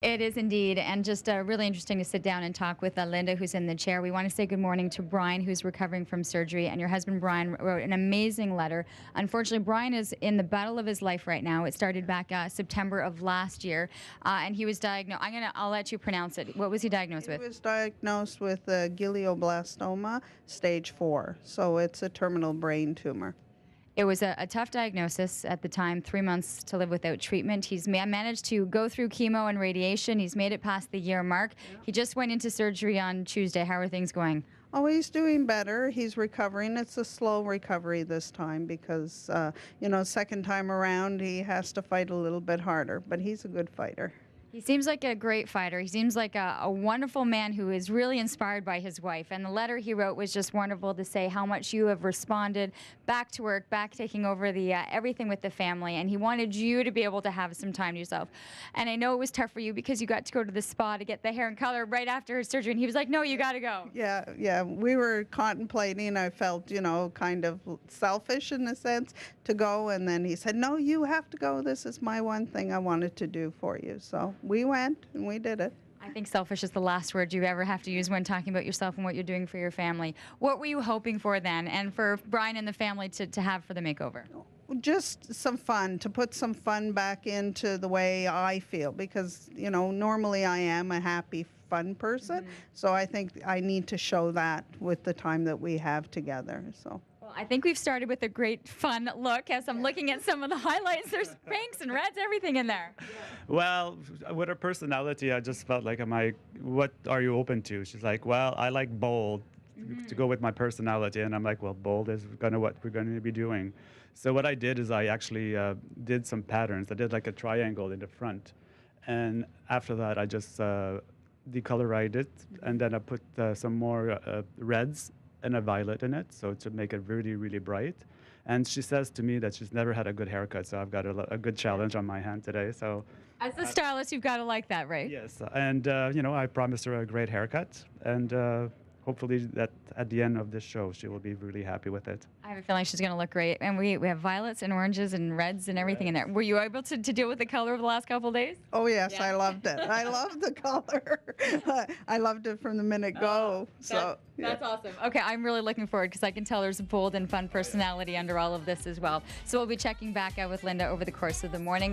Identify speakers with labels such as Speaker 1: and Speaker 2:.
Speaker 1: It is indeed, and just really interesting to sit down and talk with Linda, who's in the chair. We want to say good morning to Brian, who's recovering from surgery, and your husband Brian wrote an amazing letter. Unfortunately, Brian is in the battle of his life right now. It started back September of last year, and he was diagnosed. I'll let you pronounce it. What was he diagnosed with?
Speaker 2: He was diagnosed with glioblastoma, stage 4, so it's a terminal brain tumor.
Speaker 1: It was a tough diagnosis at the time, 3 months to live without treatment. He's managed to go through chemo and radiation. He's made it past the year mark. Yeah. He just went into surgery on Tuesday. How are things going?
Speaker 2: Oh, he's doing better. He's recovering. It's a slow recovery this time because, second time around, he has to fight a little bit harder, but he's a good fighter.
Speaker 1: He seems like a great fighter. He seems like a wonderful man who is really inspired by his wife. And the letter he wrote was just wonderful to say how much you have responded back to work, back taking over the everything with the family. And he wanted you to be able to have some time to yourself. And I know it was tough for you because you got to go to the spa to get the hair and color right after his surgery. And he was like, no, you got to go.
Speaker 2: Yeah. We were contemplating. I felt, kind of selfish in a sense to go. And then he said, no, you have to go. This is my one thing I wanted to do for you. So we went and we did it.
Speaker 1: I think selfish is the last word you ever have to use when talking about yourself and what you're doing for your family. What were you hoping for then, and for Brian and the family to have for the makeover?
Speaker 2: Just some fun, to put some fun back into the way I feel, because, normally I am a happy, fun person. Mm-hmm. So I think I need to show that with the time that we have together. So.
Speaker 1: I think we've started with a great fun look. As I'm looking at some of the highlights, there's pinks and reds, everything in there.
Speaker 3: Well, with her personality, I just felt like, what are you open to? She's like, well, I like bold to go with my personality. And I'm like, well, bold is what we're going to be doing. So what I did is I actually did some patterns. I did like a triangle in the front. And after that, I just decolorized it. And then I put some more reds and a violet in it, so to make it really, really bright. And she says to me that she's never had a good haircut, so I've got a good challenge on my hand today. So,
Speaker 1: as a stylist, you've got to like that, right?
Speaker 3: Yes, and I promised her a great haircut, and hopefully that at the end of this show, she will be really happy with it.
Speaker 1: I have a feeling she's going to look great. And we have violets and oranges and reds and everything in there. Were you able to deal with the color over the last couple of days?
Speaker 2: Oh, yes, yeah. I loved it. I loved the color. I loved it from the minute go.
Speaker 1: That's awesome. Okay, I'm really looking forward because I can tell there's a bold and fun personality under all of this as well. So we'll be checking back out with Linda over the course of the morning.